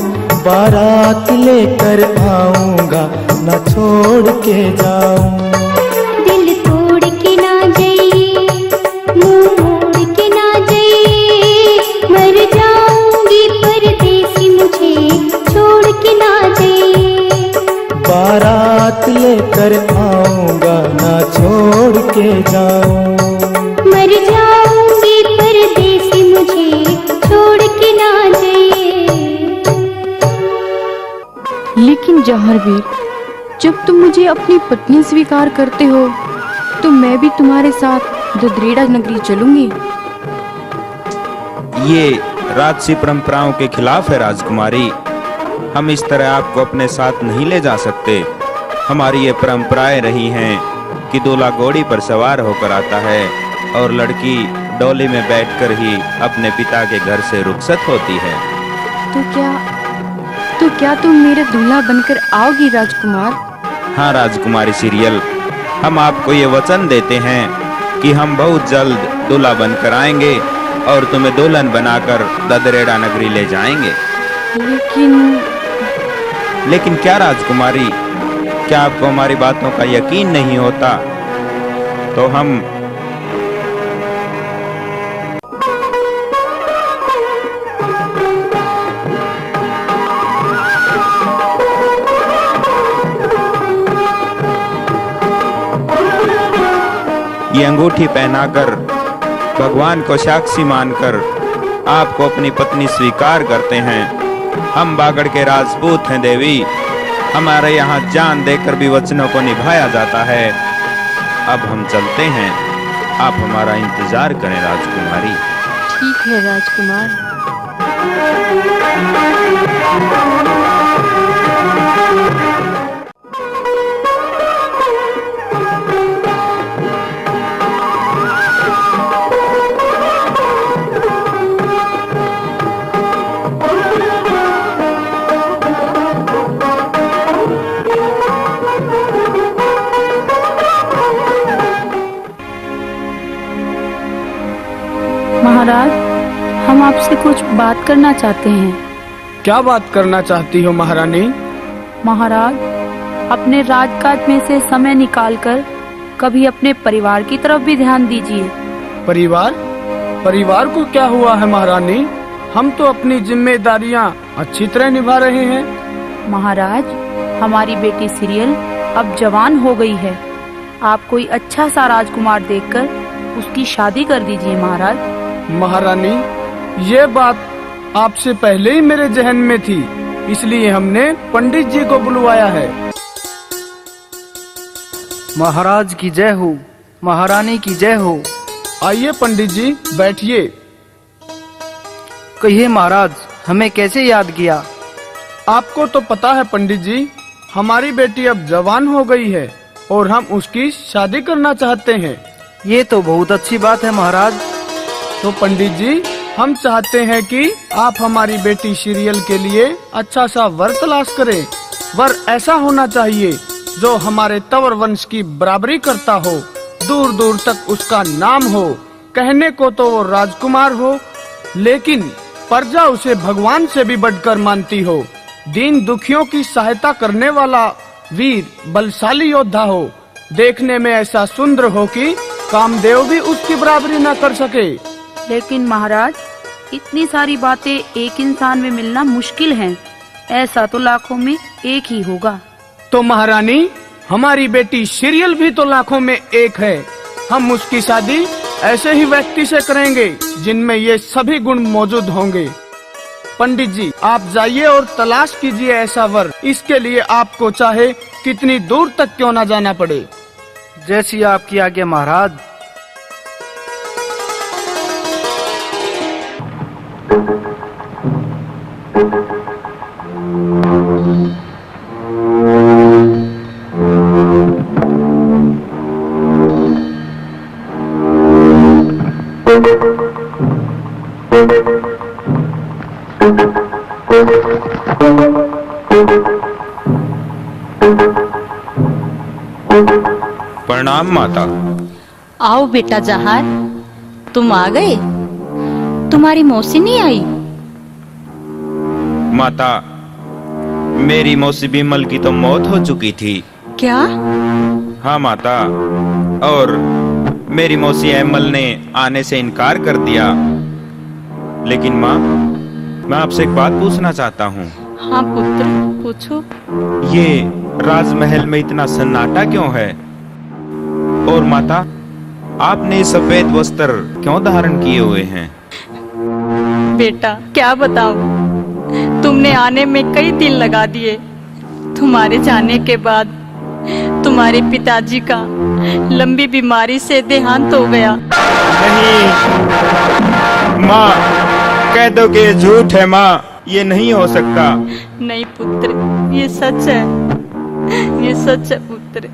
बारात लेकर आऊंगा ना छोड़ के जाऊं। दिल तोड़ के ना जाइए, मुंह मोड़ के ना जाइए, मर जाऊंगी परदेसी मुझे छोड़ के ना जाइए। बारात लेकर आऊंगा ना छोड़ के जाऊं। मर जाऊंगी परदेसी मुझे छोड़ के ना जाइए। लेकिन जौहरवीर, जब तुम मुझे अपनी पत्नी स्वीकार करते हो तो मैं भी तुम्हारे साथ दुधरेड़ा नगरी चलूंगी। ये राजसी परंपराओं के खिलाफ है राजकुमारी। हम इस तरह आपको अपने साथ नहीं ले जा सकते। हमारी ये परंपराएं रही हैं कि दूल्हा घोड़ी पर सवार होकर आता है और लड़की डोली में बैठकर ही अपने पिता के घर से रुखसत होती है। तो क्या तुम मेरा दूल्हा बनकर आओगी राजकुमार? हाँ राजकुमारी सीरियल, हम आपको ये वचन देते हैं कि हम बहुत जल्द दूल्हा बनकर आएंगे और तुम्हें दुल्हन बनाकर ददरेड़ा नगरी ले जाएंगे। लेकिन क्या राजकुमारी, क्या आपको हमारी बातों का यकीन नहीं होता? तो हम ये अंगूठी पहनाकर भगवान को साक्षी मानकर आपको अपनी पत्नी स्वीकार करते हैं। हम बागड़ के राजपूत हैं देवी। हमारे यहाँ जान देकर भी वचनों को निभाया जाता है। अब हम चलते हैं, आप हमारा इंतजार करें राजकुमारी। ठीक है राजकुमार। महाराज, हम आपसे कुछ बात करना चाहते हैं। क्या बात करना चाहती हो महारानी? महाराज, अपने राजकाज में से समय निकालकर कभी अपने परिवार की तरफ भी ध्यान दीजिए। परिवार? परिवार को क्या हुआ है महारानी? हम तो अपनी जिम्मेदारियां अच्छी तरह निभा रहे हैं। महाराज, हमारी बेटी सीरियल अब जवान हो गई है। आप कोई अच्छा सा राजकुमार देखकर उसकी शादी कर दीजिए महाराज। महारानी, ये बात आपसे पहले ही मेरे जहन में थी, इसलिए हमने पंडित जी को बुलवाया है। महाराज की जय हो, महारानी की जय हो। आइए पंडित जी, बैठिए। कहिए महाराज, हमें कैसे याद किया? आपको तो पता है पंडित जी, हमारी बेटी अब जवान हो गई है और हम उसकी शादी करना चाहते हैं। ये तो बहुत अच्छी बात है महाराज। तो पंडित जी, हम चाहते हैं कि आप हमारी बेटी सीरियल के लिए अच्छा सा वर तलाश करें। वर ऐसा होना चाहिए जो हमारे तवर वंश की बराबरी करता हो, दूर दूर तक उसका नाम हो। कहने को तो वो राजकुमार हो, लेकिन प्रजा उसे भगवान से भी बढ़कर मानती हो। दीन दुखियों की सहायता करने वाला वीर बलशाली योद्धा हो। देखने में ऐसा सुंदर हो कि कामदेव भी उसकी बराबरी न कर सके। लेकिन महाराज, इतनी सारी बातें एक इंसान में मिलना मुश्किल है। ऐसा तो लाखों में एक ही होगा। तो महारानी, हमारी बेटी सीरियल भी तो लाखों में एक है। हम उसकी शादी ऐसे ही व्यक्ति से करेंगे जिनमें ये सभी गुण मौजूद होंगे। पंडित जी, आप जाइए और तलाश कीजिए ऐसा वर। इसके लिए आपको चाहे कितनी दूर तक क्यों न जाना पड़े। जैसी आपकी आज्ञा महाराज। प्रणाम माता। आओ बेटा जहार, तुम आ गए। तुम्हारी मौसी नहीं आई? माता, मेरी मौसी बिमल की तो मौत हो चुकी थी। क्या? हाँ माता, और मेरी मौसी एमल ने आने से इनकार कर दिया। लेकिन माँ, मैं आपसे एक बात पूछना चाहता हूँ। हाँ पुत्र, पूछो। ये राजमहल में इतना सन्नाटा क्यों है? और माता, आपने सफेद वस्त्र क्यों धारण किए हुए हैं? बेटा क्या बताऊं, तुमने आने में कई दिन लगा दिए। तुम्हारे जाने के बाद तुम्हारे पिताजी का लंबी बीमारी से देहांत हो गया। नहीं माँ, कह दो कि ये झूठ है माँ, ये नहीं हो सकता। नहीं पुत्र, ये सच है, ये सच है पुत्र।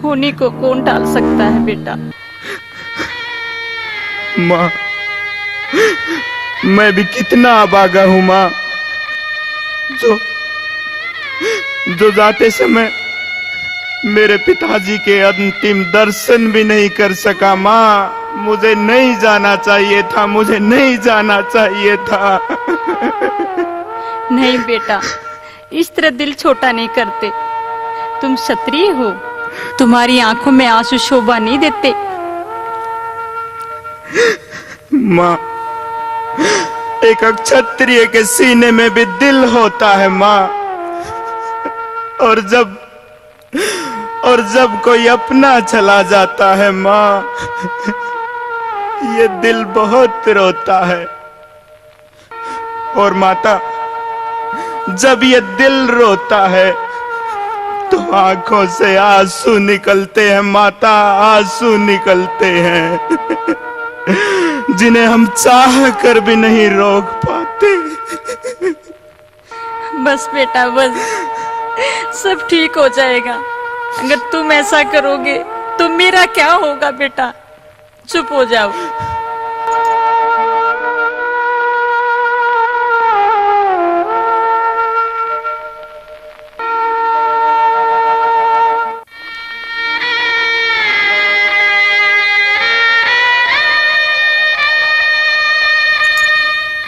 होने को कौन टाल सकता है बेटा। माँ, मैं भी कितना अभागा हूँ माँ, जो जाते समय मेरे पिताजी के अंतिम दर्शन भी नहीं कर सका। माँ, मुझे नहीं जाना चाहिए था, मुझे नहीं जाना चाहिए था। नहीं बेटा, इस तरह दिल छोटा नहीं करते। तुम क्षत्रिय हो, तुम्हारी आंखों में आंसू शोभा नहीं देते। माँ, एक क्षत्रिय के सीने में भी दिल होता है माँ, और जब कोई अपना चला जाता है माँ, ये दिल बहुत रोता है। और माता, जब ये दिल रोता है तो आंखों से आंसू निकलते हैं माता, आंसू निकलते हैं जिन्हें हम चाह कर भी नहीं रोक पाते। बस बेटा बस, सब ठीक हो जाएगा। अगर तुम ऐसा करोगे तो मेरा क्या होगा बेटा। चुप हो जाओ।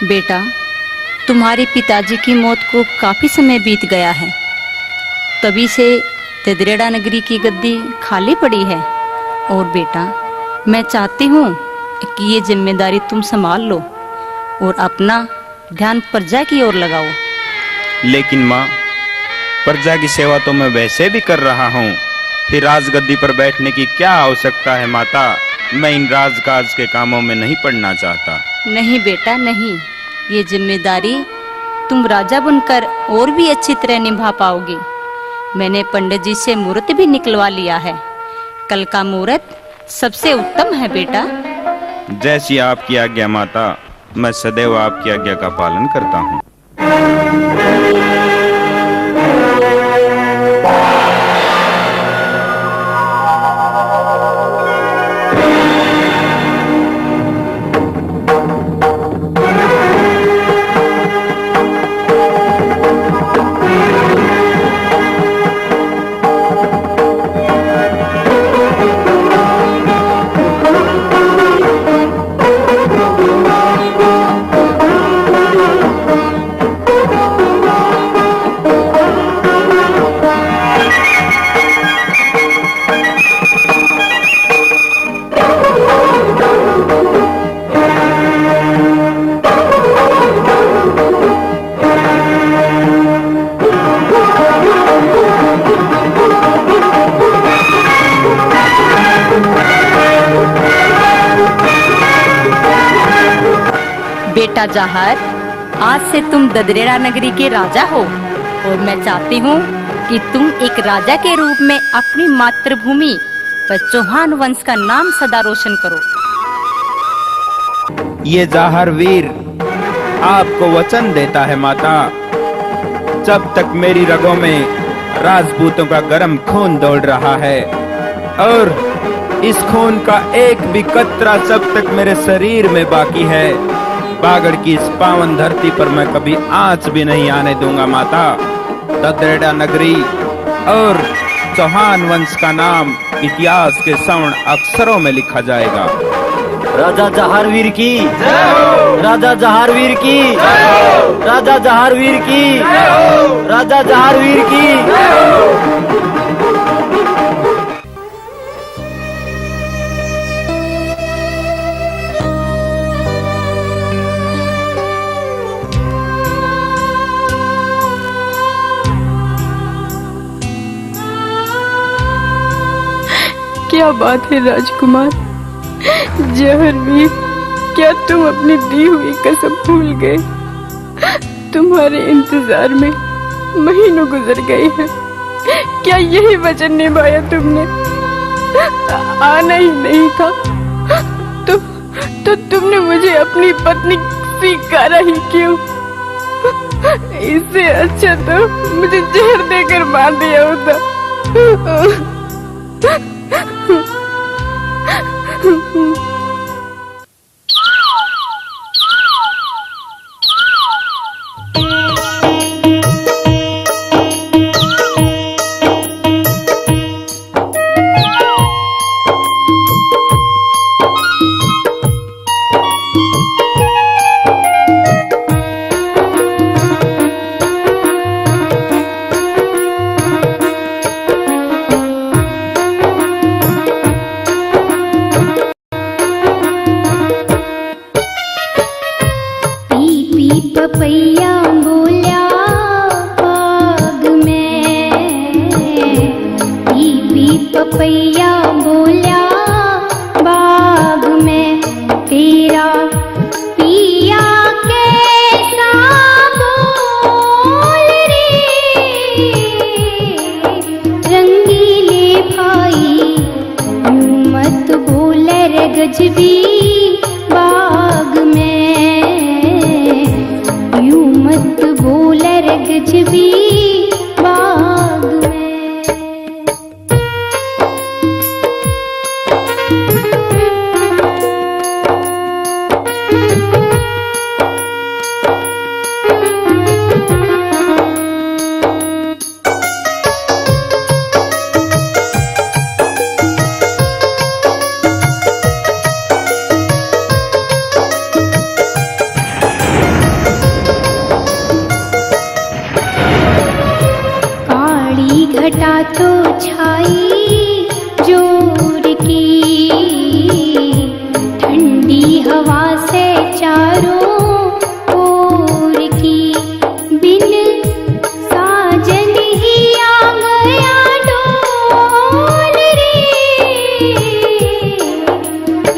बेटा, तुम्हारे पिताजी की मौत को काफी समय बीत गया है। तभी से तिदरेड़ा नगरी की गद्दी खाली पड़ी है। और बेटा, मैं चाहती हूँ कि ये जिम्मेदारी तुम संभाल लो और अपना ध्यान प्रजा की ओर लगाओ। लेकिन माँ, प्रजा की सेवा तो मैं वैसे भी कर रहा हूँ, फिर राजगद्दी पर बैठने की क्या आवश्यकता है माता। मैं इन राजकाज के कामों में नहीं पड़ना चाहता। नहीं बेटा नहीं, ये जिम्मेदारी तुम राजा बनकर और भी अच्छी तरह निभा पाओगे। मैंने पंडित जी से मुहूर्त भी निकलवा लिया है। कल का मुहूर्त सबसे उत्तम है बेटा। जैसी आपकी आज्ञा माता, मैं सदैव आपकी आज्ञा का पालन करता हूँ। राजा जाहर, आज से तुम ददरेड़ा नगरी के राजा हो और मैं चाहती हूँ कि तुम एक राजा के रूप में अपनी मातृभूमि व चौहान वंश का नाम सदा रोशन करो। ये जाहर वीर आपको वचन देता है माता, जब तक मेरी रगों में राजपूतों का गर्म खून दौड़ रहा है और इस खून का एक भी कतरा जब तक मेरे शरीर में बाकी है, बागड़ की इस पावन धरती पर मैं कभी आंच भी नहीं आने दूंगा माता। ददरेड़ा नगरी और चौहान वंश का नाम इतिहास के स्वर्ण अक्षरों में लिखा जाएगा। राजा जहारवीर की जय हो, राजा जहारवीर की जय हो, राजा जहारवीर की जय हो, राजा जहारवीर की जय हो। क्या बात है राजकुमार जहरवीर, क्या तुम अपनी दी हुई कसम भूल गए? तुम्हारे इंतजार में महीनों गुजर गए हैं, क्या यही वचन निभाया तुमने? आना ही नहीं था तो तुमने मुझे अपनी पत्नी स्वीकारा ही क्यों? इससे अच्छा तो मुझे जहर देकर मार दिया होता। पपैया बोल्या बाग में, पी पपैया बोल्या बाग में, तेरा पिया कैसा बोल रे, रंगीले भाई यूं मत बोल रे गजबी बाग में, मत बोल रे गजबी बाग में। घटा तो छाई जोर की, ठंडी हवा से चारों ओर की, बिन साजन ही आ गया डोल रे,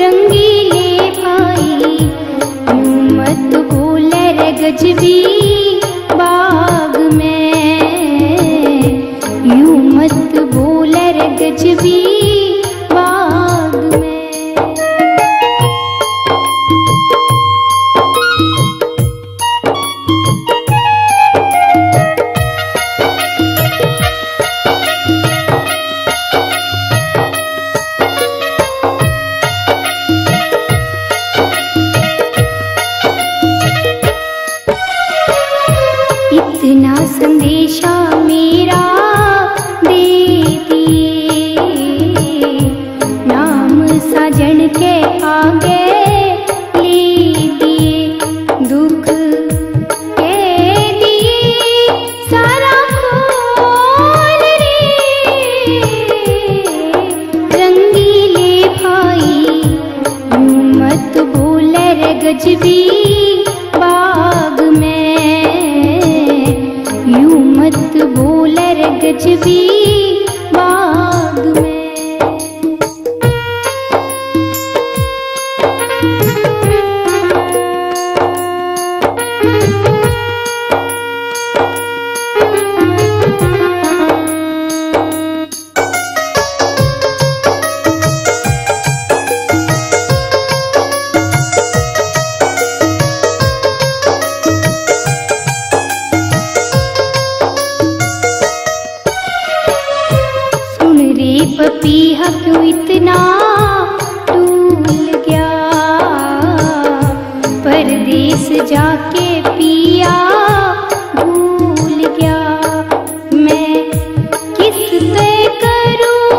रंगीले भाई यूं मत बोल रे गजबी बाग में, यूं मत बोल रे गजबी बाग में। इतना संदेशा मेरा साजन के आगे ले दिए, दुख के दिए सारा खोल रे, रंगीले भाई यूं मत बोल रे गजबी बाग में, यूं मत बोल रे गजबी बाग में। ये पपीहा क्यों इतना टूल गया, परदेस जाके पिया भूल गया। मैं किस से करूं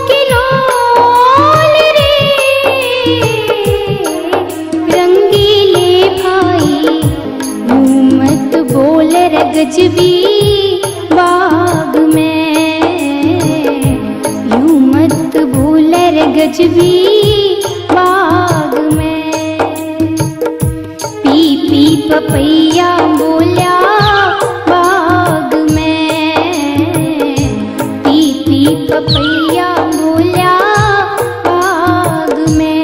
किलोल रे, रंगीले भाई यूं मत बोल रगजबी बाग में, यूं मत बोल रगजबी बाग में। पी पी पपैया बोल्या बाग में, पी पी पपैया बोल्या बाग में।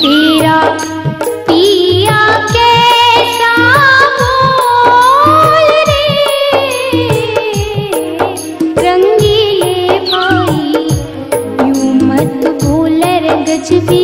तेरा पिया कैसा बोल रे, रंगीले भाई यूं मत बोल रे गजबी